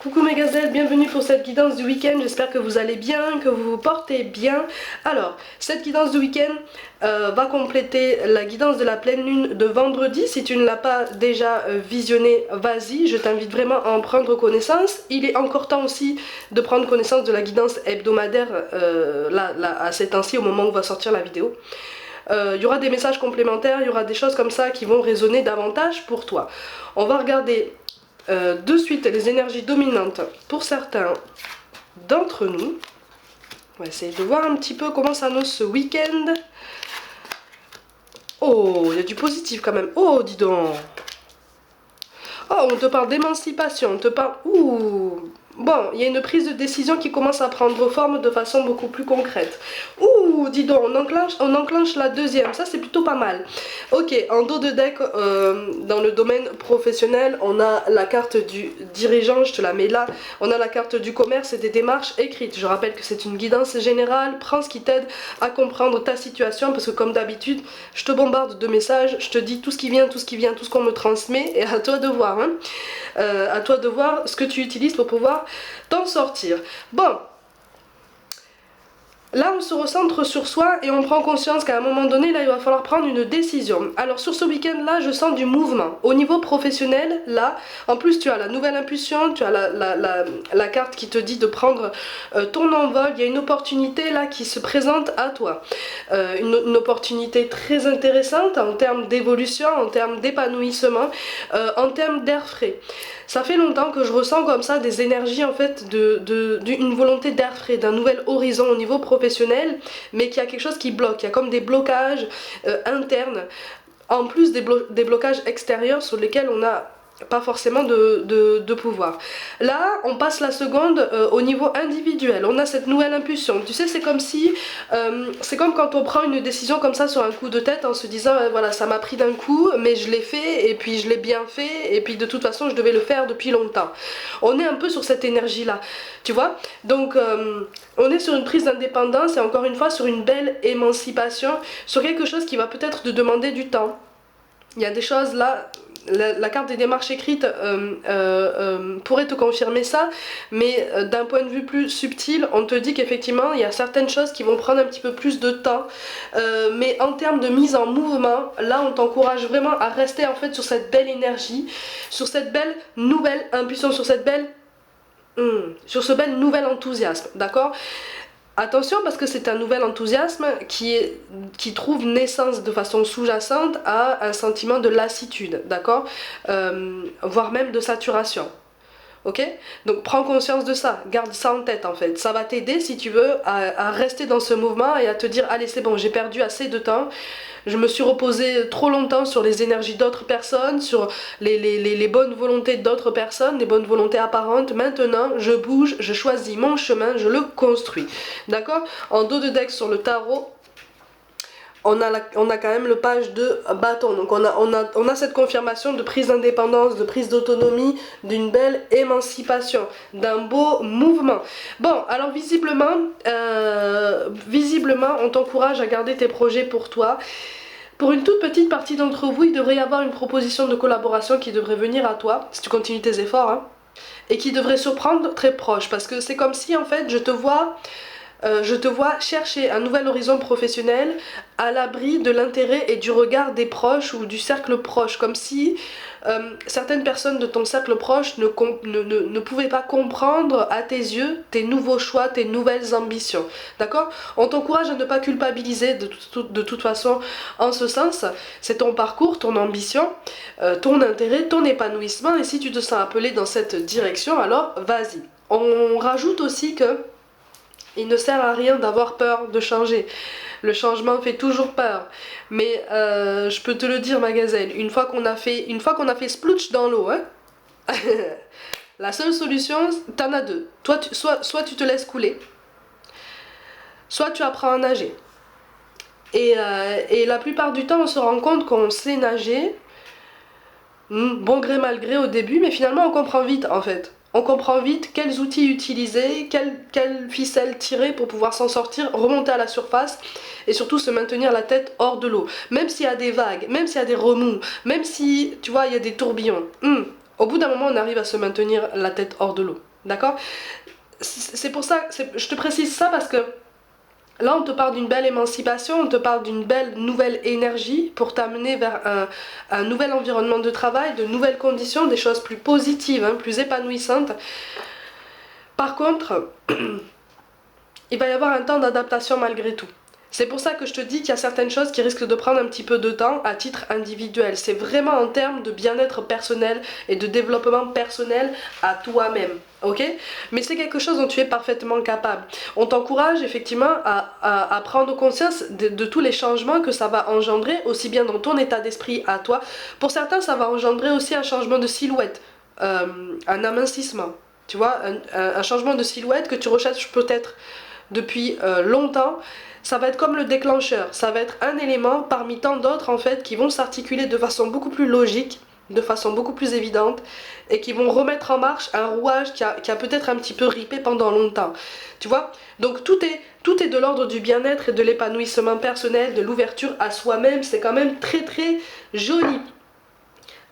Coucou mes gazelles, bienvenue pour cette guidance du week-end, j'espère que vous allez bien, que vous vous portez bien. Alors, cette guidance du week-end va compléter la guidance de la pleine lune de vendredi. Si tu ne l'as pas déjà visionnée, vas-y, je t'invite vraiment à en prendre connaissance. Il est encore temps aussi de prendre connaissance de la guidance hebdomadaire à ces temps-ci, au moment où va sortir la vidéo. Il y aura des messages complémentaires, il y aura des choses comme ça qui vont résonner davantage pour toi. On va regarder de suite les énergies dominantes pour certains d'entre nous. On va essayer de voir un petit peu comment s'annonce ce week-end. Oh, il y a du positif quand même. Oh, dis donc. Oh, on te parle d'émancipation, on te parle... Ouh. Bon, il y a une prise de décision qui commence à prendre forme de façon beaucoup plus concrète. Ouh, dis donc, on enclenche la deuxième, ça c'est plutôt pas mal. Ok, en dos de deck, dans le domaine professionnel, on a la carte du dirigeant, je te la mets là. On a la carte du commerce et des démarches écrites. Je rappelle que c'est une guidance générale, prends ce qui t'aide à comprendre ta situation, parce que comme d'habitude, je te bombarde de messages, je te dis tout ce qui vient, tout ce qu'on me transmet, et à toi de voir, hein. À toi de voir ce que tu utilises pour pouvoir t'en sortir. Bon, là on se recentre sur soi et on prend conscience qu'à un moment donné, là il va falloir prendre une décision. Alors sur ce week-end là, je sens du mouvement. Au niveau professionnel, là, en plus tu as la nouvelle impulsion, tu as la carte qui te dit de prendre ton envol. Il y a une opportunité là qui se présente à toi. Une opportunité très intéressante en termes d'évolution, en termes d'épanouissement, en termes d'air frais. Ça fait longtemps que je ressens comme ça des énergies en fait, d'une volonté d'air frais, d'un nouvel horizon au niveau professionnel, mais qu'il y a quelque chose qui bloque, il y a comme des blocages internes, en plus des blocages extérieurs sur lesquels on n'a pas forcément de pouvoir. Là, on passe la seconde au niveau individuel. On a cette nouvelle impulsion. Tu sais, c'est comme si, c'est comme quand on prend une décision comme ça sur un coup de tête en se disant, voilà, ça m'a pris d'un coup, mais je l'ai fait, et puis je l'ai bien fait, et puis de toute façon, je devais le faire depuis longtemps. On est un peu sur cette énergie-là, tu vois. Donc, on est sur une prise d'indépendance et encore une fois sur une belle émancipation, sur quelque chose qui va peut-être te demander du temps. Il y a des choses là. La carte des démarches écrites pourrait te confirmer ça, mais d'un point de vue plus subtil, on te dit qu'effectivement il y a certaines choses qui vont prendre un petit peu plus de temps, mais en termes de mise en mouvement, là on t'encourage vraiment à rester en fait sur cette belle énergie, sur cette belle nouvelle impulsion, sur cette belle sur ce bel nouvel enthousiasme, d'accord? Attention parce que c'est un nouvel enthousiasme qui trouve naissance de façon sous-jacente à un sentiment de lassitude, d'accord, voire même de saturation. Ok? Donc prends conscience de ça, garde ça en tête en fait. Ça va t'aider si tu veux à rester dans ce mouvement et à te dire allez c'est bon, j'ai perdu assez de temps. Je me suis reposée trop longtemps sur les énergies d'autres personnes, sur les bonnes volontés d'autres personnes, les bonnes volontés apparentes. Maintenant, je bouge, je choisis mon chemin, je le construis. D'accord? En dos de deck sur le tarot, on a quand même le page de bâton. Donc on a cette confirmation de prise d'indépendance, de prise d'autonomie, d'une belle émancipation, d'un beau mouvement. Bon, alors visiblement, on t'encourage à garder tes projets pour toi. Pour une toute petite partie d'entre vous, il devrait y avoir une proposition de collaboration qui devrait venir à toi, si tu continues tes efforts, hein, et qui devrait surprendre très proche, parce que c'est comme si en fait je te vois chercher un nouvel horizon professionnel à l'abri de l'intérêt et du regard des proches ou du cercle proche, comme si certaines personnes de ton cercle proche ne pouvaient pas comprendre à tes yeux tes nouveaux choix, tes nouvelles ambitions, d'accord? On t'encourage à ne pas culpabiliser de toute façon en ce sens, c'est ton parcours, ton ambition, ton intérêt, ton épanouissement, et si tu te sens appelé dans cette direction, alors vas-y. On rajoute aussi que il ne sert à rien d'avoir peur de changer. Le changement fait toujours peur. Mais je peux te le dire, ma gazelle, une fois qu'on a fait splouch dans l'eau, hein, la seule solution, t'en as deux. Toi, soit tu te laisses couler, soit tu apprends à nager. Et la plupart du temps, on se rend compte qu'on sait nager, bon gré mal gré au début, mais finalement on comprend vite en fait. On comprend vite quels outils utiliser, quelles ficelles tirer pour pouvoir s'en sortir, remonter à la surface et surtout se maintenir la tête hors de l'eau. Même s'il y a des vagues, même s'il y a des remous, même si, tu vois, il y a des tourbillons. Au bout d'un moment, on arrive à se maintenir la tête hors de l'eau. D'accord? C'est pour ça, je te précise ça parce que là, on te parle d'une belle émancipation, on te parle d'une belle nouvelle énergie pour t'amener vers un nouvel environnement de travail, de nouvelles conditions, des choses plus positives, hein, plus épanouissantes. Par contre, il va y avoir un temps d'adaptation malgré tout. C'est pour ça que je te dis qu'il y a certaines choses qui risquent de prendre un petit peu de temps à titre individuel. C'est vraiment en termes de bien-être personnel et de développement personnel à toi-même. Ok? Mais c'est quelque chose dont tu es parfaitement capable. On t'encourage effectivement à prendre conscience de tous les changements que ça va engendrer, aussi bien dans ton état d'esprit à toi. Pour certains, ça va engendrer aussi un changement de silhouette, un amincissement. Tu vois, un changement de silhouette que tu recherches peut-être depuis longtemps. Ça va être comme le déclencheur, ça va être un élément parmi tant d'autres en fait qui vont s'articuler de façon beaucoup plus logique, de façon beaucoup plus évidente et qui vont remettre en marche un rouage qui a peut-être un petit peu ripé pendant longtemps. Tu vois? Donc tout est de l'ordre du bien-être et de l'épanouissement personnel, de l'ouverture à soi-même, c'est quand même très très joli.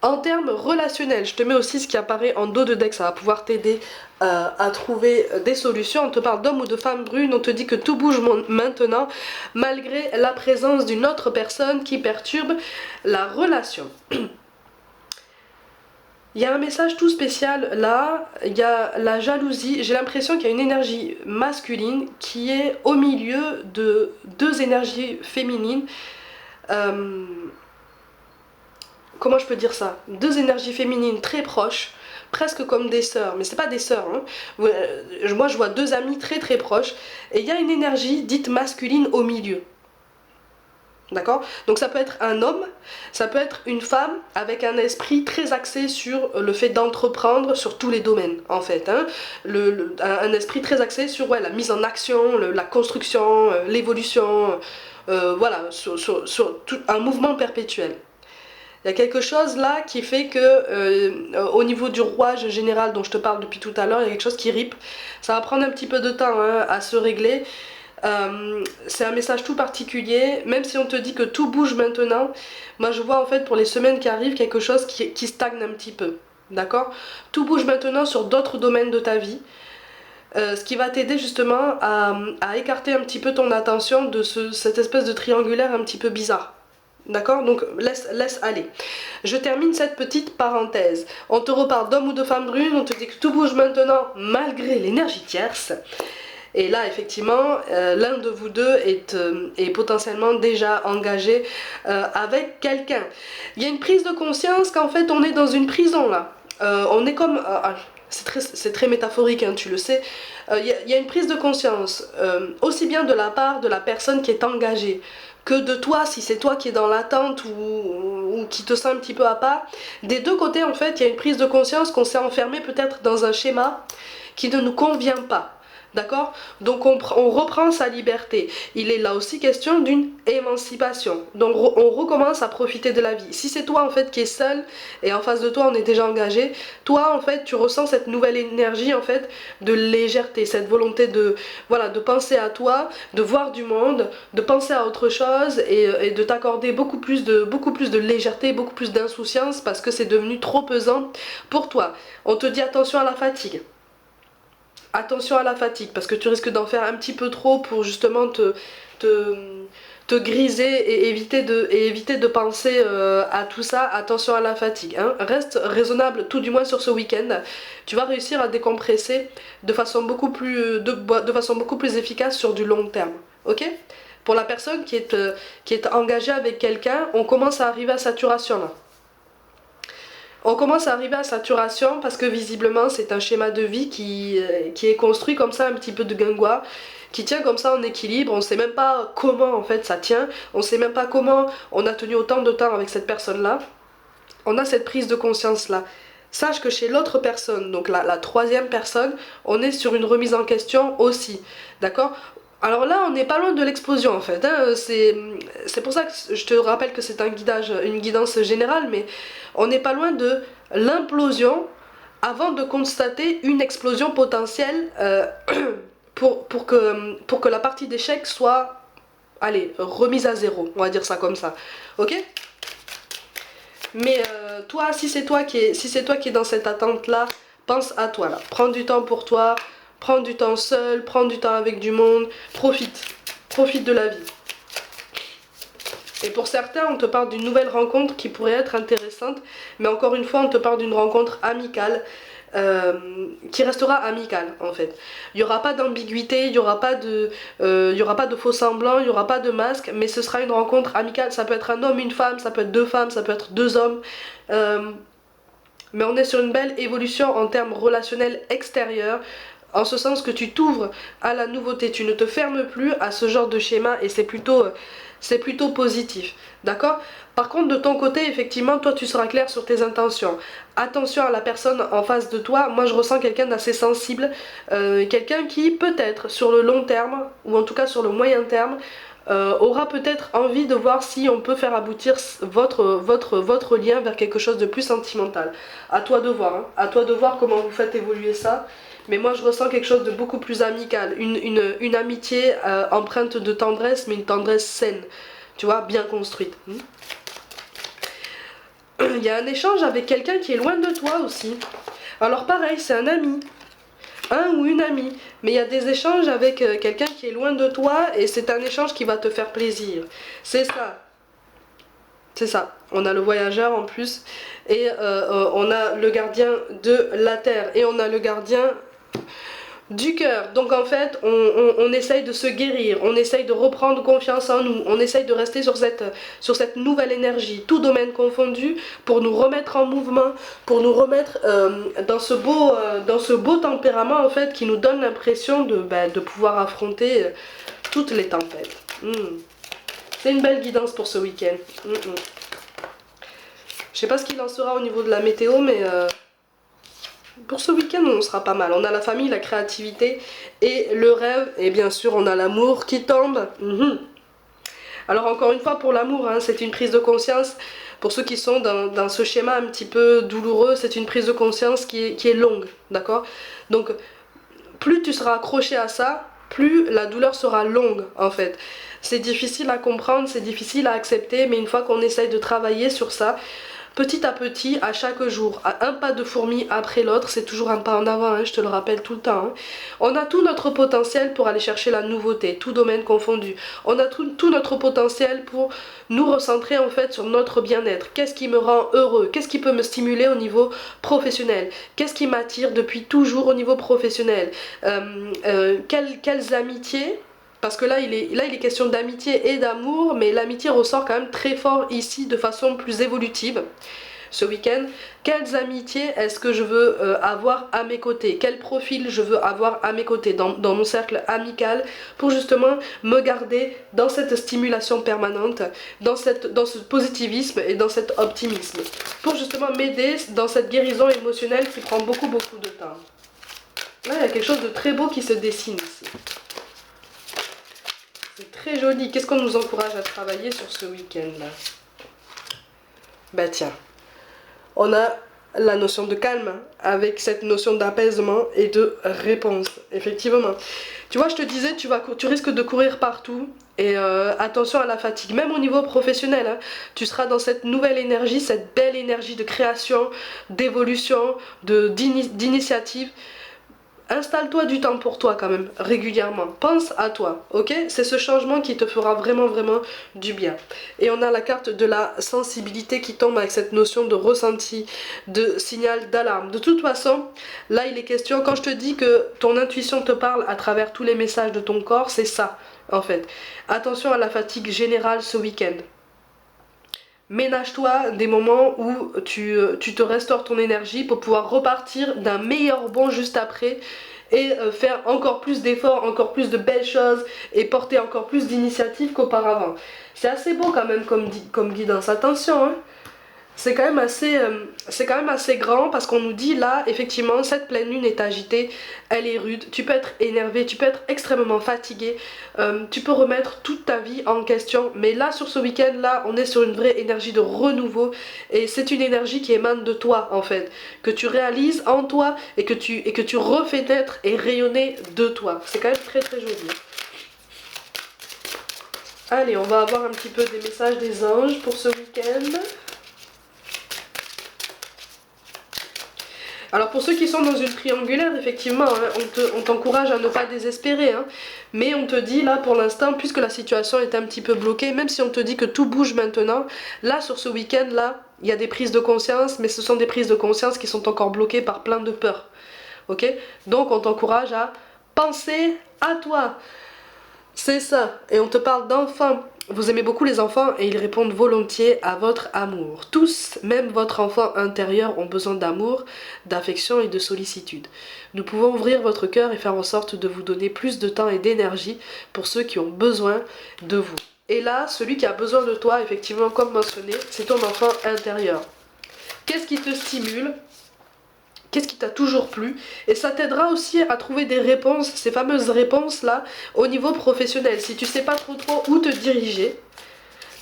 En termes relationnels, je te mets aussi ce qui apparaît en dos de deck, ça va pouvoir t'aider à trouver des solutions. On te parle d'homme ou de femme brune, on te dit que tout bouge maintenant, malgré la présence d'une autre personne qui perturbe la relation. Il y a un message tout spécial là, il y a la jalousie, j'ai l'impression qu'il y a une énergie masculine qui est au milieu de deux énergies féminines. Comment je peux dire ça? Deux énergies féminines très proches, presque comme des sœurs, mais c'est pas des sœurs, hein. Moi je vois deux amies très très proches, et il y a une énergie dite masculine au milieu. D'accord? Donc ça peut être un homme, ça peut être une femme avec un esprit très axé sur le fait d'entreprendre sur tous les domaines en fait. Hein. Un esprit très axé sur ouais, la mise en action, la construction, l'évolution, voilà, sur tout, un mouvement perpétuel. Il y a quelque chose là qui fait que au niveau du rouage général dont je te parle depuis tout à l'heure, il y a quelque chose qui ripe. Ça va prendre un petit peu de temps hein, à se régler. C'est un message tout particulier, même si on te dit que tout bouge maintenant, moi je vois en fait pour les semaines qui arrivent quelque chose qui stagne un petit peu. D'accord? Tout bouge maintenant sur d'autres domaines de ta vie. Ce qui va t'aider justement à écarter un petit peu ton attention de cette espèce de triangulaire un petit peu bizarre. D'accord? Donc laisse aller. Je termine cette petite parenthèse. On te reparle d'homme ou de femme brune, on te dit que tout bouge maintenant malgré l'énergie tierce. Et là, effectivement, l'un de vous deux est potentiellement déjà engagé avec quelqu'un. Il y a une prise de conscience qu'en fait on est dans une prison là. On est comme... c'est très métaphorique, hein, tu le sais. Il y a une prise de conscience, aussi bien de la part de la personne qui est engagée, que de toi, si c'est toi qui es dans l'attente ou qui te sent un petit peu à part. Des deux côtés, en fait, il y a une prise de conscience qu'on s'est enfermé peut-être dans un schéma qui ne nous convient pas. D'accord? Donc on reprend sa liberté. Il est là aussi question d'une émancipation. Donc on recommence à profiter de la vie. Si c'est toi en fait qui est seul et en face de toi on est déjà engagé, toi en fait tu ressens cette nouvelle énergie en fait de légèreté, cette volonté de voilà de penser à toi, de voir du monde, de penser à autre chose et de t'accorder beaucoup plus de légèreté, beaucoup plus d'insouciance parce que c'est devenu trop pesant pour toi. On te dit attention à la fatigue. Attention à la fatigue parce que tu risques d'en faire un petit peu trop pour justement te griser et éviter de penser à tout ça. Attention à la fatigue, hein. Reste raisonnable tout du moins sur ce week-end. Tu vas réussir à décompresser de façon beaucoup plus efficace sur du long terme, ok? Pour la personne qui est engagée avec quelqu'un, on commence à arriver à saturation là. On commence à arriver à saturation parce que visiblement c'est un schéma de vie qui est construit comme ça un petit peu de guingois, qui tient comme ça en équilibre, on sait même pas comment en fait ça tient, on sait même pas comment on a tenu autant de temps avec cette personne là. On a cette prise de conscience là. Sache que chez l'autre personne, donc la troisième personne, on est sur une remise en question aussi, d'accord? Alors là, on n'est pas loin de l'explosion en fait, hein. C'est pour ça que je te rappelle que c'est un guidage, une guidance générale, mais on n'est pas loin de l'implosion avant de constater une explosion potentielle pour que la partie d'échec soit, allez, remise à zéro, on va dire ça comme ça, ok? Mais toi, si c'est toi qui es dans cette attente-là, pense à toi là. Prends du temps pour toi, prends du temps seul, prends du temps avec du monde, profite de la vie. Et pour certains, on te parle d'une nouvelle rencontre qui pourrait être intéressante, mais encore une fois, on te parle d'une rencontre amicale, qui restera amicale en fait. Il n'y aura pas d'ambiguïté, il n'y aura pas de faux semblants, il n'y aura pas de masque, mais ce sera une rencontre amicale. Ça peut être un homme, une femme, ça peut être deux femmes, ça peut être deux hommes. Mais on est sur une belle évolution en termes relationnels extérieurs, en ce sens que tu t'ouvres à la nouveauté, tu ne te fermes plus à ce genre de schéma et c'est plutôt positif, d'accord? Par contre, de ton côté, effectivement, toi tu seras clair sur tes intentions. Attention à la personne en face de toi. Moi je ressens quelqu'un d'assez sensible, quelqu'un qui peut-être sur le long terme, ou en tout cas sur le moyen terme, aura peut-être envie de voir si on peut faire aboutir votre lien vers quelque chose de plus sentimental. À toi de voir, hein. À toi de voir comment vous faites évoluer ça. Mais moi je ressens quelque chose de beaucoup plus amical, une amitié empreinte de tendresse, mais une tendresse saine, tu vois, bien construite. Il y a un échange avec quelqu'un qui est loin de toi aussi. Alors pareil, c'est un ami, un ou une amie, mais il y a des échanges avec quelqu'un qui est loin de toi et c'est un échange qui va te faire plaisir. C'est ça. C'est ça. On a le voyageur en plus et on a le gardien de la terre et on a le gardien du cœur. Donc en fait, on essaye de se guérir, on essaye de reprendre confiance en nous, on essaye de rester sur cette nouvelle énergie, tout domaine confondu, pour nous remettre en mouvement, pour nous remettre dans ce beau tempérament en fait qui nous donne l'impression de pouvoir affronter toutes les tempêtes. C'est une belle guidance pour ce week-end. Je sais pas ce qu'il en sera au niveau de la météo, mais pour ce week-end on sera pas mal. On a la famille, la créativité et le rêve, et bien sûr on a l'amour qui tombe. Alors encore une fois pour l'amour, hein, c'est une prise de conscience. Pour ceux qui sont dans ce schéma un petit peu douloureux, c'est une prise de conscience qui est longue, d'accord? Donc plus tu seras accroché à ça, plus la douleur sera longue en fait. C'est difficile à comprendre, c'est difficile à accepter, mais une fois qu'on essaye de travailler sur ça, petit à petit, à chaque jour, à un pas de fourmi après l'autre, c'est toujours un pas en avant, hein, je te le rappelle tout le temps. Hein. On a tout notre potentiel pour aller chercher la nouveauté, tout domaine confondu. On a tout notre potentiel pour nous recentrer en fait sur notre bien-être. Qu'est-ce qui me rend heureux? Qu'est-ce qui peut me stimuler au niveau professionnel? Qu'est-ce qui m'attire depuis toujours au niveau professionnel? Quelles amitiés? Parce que là il est question d'amitié et d'amour, mais l'amitié ressort quand même très fort ici de façon plus évolutive. Ce week-end, quelles amitiés est-ce que je veux avoir à mes côtés? Quel profil je veux avoir à mes côtés dans mon cercle amical pour justement me garder dans cette stimulation permanente, dans ce positivisme et dans cet optimisme. Pour justement m'aider dans cette guérison émotionnelle qui prend beaucoup de temps. Là, il y a quelque chose de très beau qui se dessine ici. C'est très joli. Qu'est-ce qu'on nous encourage à travailler sur ce week-end là? Bah tiens, on a la notion de calme avec cette notion d'apaisement et de réponse. Effectivement. Tu vois, je te disais, tu risques de courir partout. Et attention à la fatigue, même au niveau professionnel. Hein, tu seras dans cette nouvelle énergie, cette belle énergie de création, d'évolution, d'initiative. Installe-toi du temps pour toi quand même, régulièrement. Pense à toi, ok? C'est ce changement qui te fera vraiment du bien. Et on a la carte de la sensibilité qui tombe avec cette notion de ressenti, de signal d'alarme. De toute façon, là il est question, quand je te dis que ton intuition te parle à travers tous les messages de ton corps, c'est ça en fait. Attention à la fatigue générale ce week-end. Ménage-toi des moments où tu te restaures ton énergie pour pouvoir repartir d'un meilleur bond juste après et faire encore plus d'efforts, encore plus de belles choses et porter encore plus d'initiatives qu'auparavant. C'est assez beau quand même comme guidance. Attention, hein. C'est quand même assez grand parce qu'on nous dit là, effectivement, cette pleine lune est agitée, elle est rude, tu peux être énervé, tu peux être extrêmement fatigué, tu peux remettre toute ta vie en question, mais là sur ce week-end là, on est sur une vraie énergie de renouveau et c'est une énergie qui émane de toi en fait, que tu réalises en toi et que tu refais naître et rayonner de toi. C'est quand même très joli. Allez, on va avoir un petit peu des messages des anges pour ce week-end. Alors pour ceux qui sont dans une triangulaire, effectivement, hein, on t'encourage à ne pas désespérer. Hein, mais on te dit là pour l'instant, puisque la situation est un petit peu bloquée, même si on te dit que tout bouge maintenant, là sur ce week-end là, il y a des prises de conscience, mais ce sont des prises de conscience qui sont encore bloquées par plein de peurs. Ok? Donc on t'encourage à penser à toi. C'est ça. Et on te parle d'enfants. Vous aimez beaucoup les enfants et ils répondent volontiers à votre amour. Tous, même votre enfant intérieur, ont besoin d'amour, d'affection et de sollicitude. Nous pouvons ouvrir votre cœur et faire en sorte de vous donner plus de temps et d'énergie pour ceux qui ont besoin de vous. Et là, celui qui a besoin de toi, effectivement, comme mentionné, c'est ton enfant intérieur. Qu'est-ce qui te stimule ? Qu'est-ce qui t'a toujours plu? Et ça t'aidera aussi à trouver des réponses, ces fameuses réponses-là, au niveau professionnel. Si tu sais pas trop où te diriger,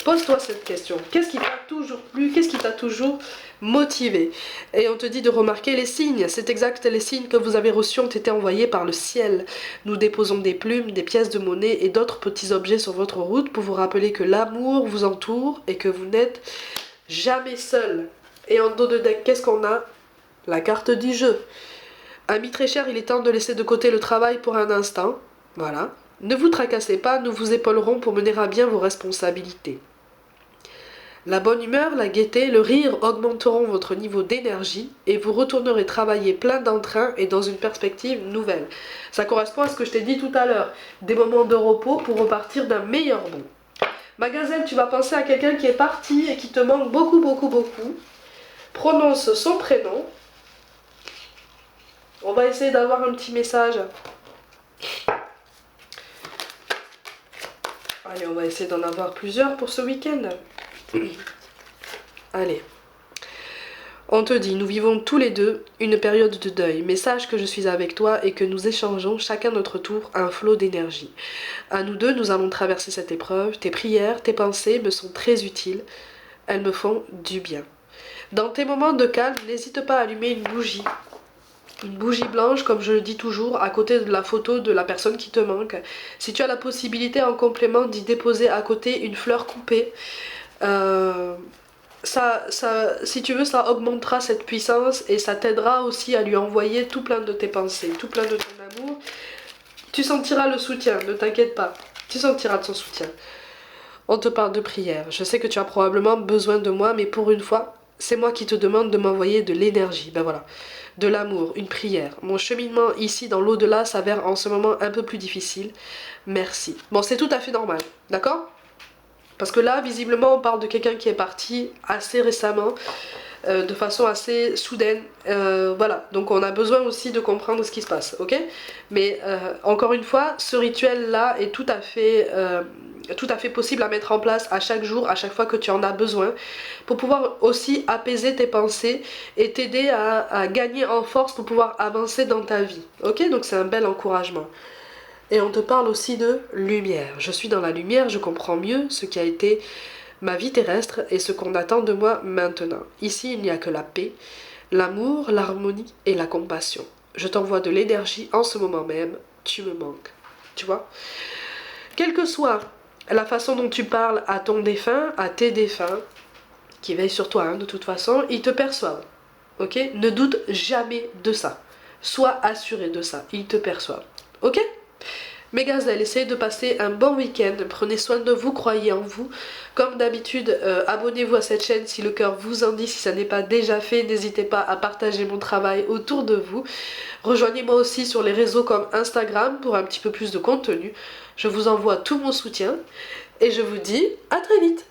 pose-toi cette question. Qu'est-ce qui t'a toujours plu? Qu'est-ce qui t'a toujours motivé? Et on te dit de remarquer les signes. C'est exact, les signes que vous avez reçus ont été envoyés par le ciel. Nous déposons des plumes, des pièces de monnaie et d'autres petits objets sur votre route pour vous rappeler que l'amour vous entoure et que vous n'êtes jamais seul. Et en dos de deck, qu'est-ce qu'on a? La carte du jeu. Ami très cher, il est temps de laisser de côté le travail pour un instant. Voilà. Ne vous tracassez pas, nous vous épaulerons pour mener à bien vos responsabilités. La bonne humeur, la gaieté, le rire augmenteront votre niveau d'énergie et vous retournerez travailler plein d'entrain et dans une perspective nouvelle. Ça correspond à ce que je t'ai dit tout à l'heure. Des moments de repos pour repartir d'un meilleur bond. Ma gazelle, tu vas penser à quelqu'un qui est parti et qui te manque beaucoup, beaucoup, beaucoup. Prononce son prénom. On va essayer d'avoir un petit message. Allez, on va essayer d'en avoir plusieurs pour ce week-end. Allez. On te dit, nous vivons tous les deux une période de deuil, mais sache que je suis avec toi et que nous échangeons chacun notre tour un flot d'énergie. À nous deux, nous allons traverser cette épreuve. Tes prières, tes pensées me sont très utiles. Elles me font du bien. Dans tes moments de calme, n'hésite pas à allumer une bougie. Une bougie blanche, comme je le dis toujours, à côté de la photo de la personne qui te manque. Si tu as la possibilité en complément d'y déposer à côté une fleur coupée, si tu veux, ça augmentera cette puissance et ça t'aidera aussi à lui envoyer tout plein de tes pensées, tout plein de ton amour. Tu sentiras le soutien, ne t'inquiète pas. Tu sentiras de son soutien. On te parle de prière. Je sais que tu as probablement besoin de moi, mais pour une fois, c'est moi qui te demande de m'envoyer de l'énergie. Ben voilà. De l'amour, une prière. Mon cheminement ici dans l'au-delà s'avère en ce moment un peu plus difficile. Merci. Bon, c'est tout à fait normal, d'accord? Parce que là, visiblement, on parle de quelqu'un qui est parti assez récemment, de façon assez soudaine. Voilà, donc on a besoin aussi de comprendre ce qui se passe, ok? Mais encore une fois, ce rituel-là est tout à fait possible à mettre en place à chaque jour, à chaque fois que tu en as besoin, pour pouvoir aussi apaiser tes pensées et t'aider à gagner en force pour pouvoir avancer dans ta vie, ok? Donc c'est un bel encouragement. Et on te parle aussi de lumière. Je suis dans la lumière, je comprends mieux ce qui a été ma vie terrestre et ce qu'on attend de moi maintenant. Ici, il n'y a que la paix, l'amour, l'harmonie et la compassion. Je t'envoie de l'énergie en ce moment même, tu me manques. Tu vois? Quelle que soit la façon dont tu parles à ton défunt, à tes défunts, qui veillent sur toi, hein, de toute façon, ils te perçoivent. Ok? Ne doute jamais de ça. Sois assuré de ça. Ils te perçoivent. Ok? Mes gazelles, essayez de passer un bon week-end, prenez soin de vous, croyez en vous. Comme d'habitude, abonnez-vous à cette chaîne si le cœur vous en dit, si ça n'est pas déjà fait, n'hésitez pas à partager mon travail autour de vous. Rejoignez-moi aussi sur les réseaux comme Instagram pour un petit peu plus de contenu. Je vous envoie tout mon soutien et je vous dis à très vite.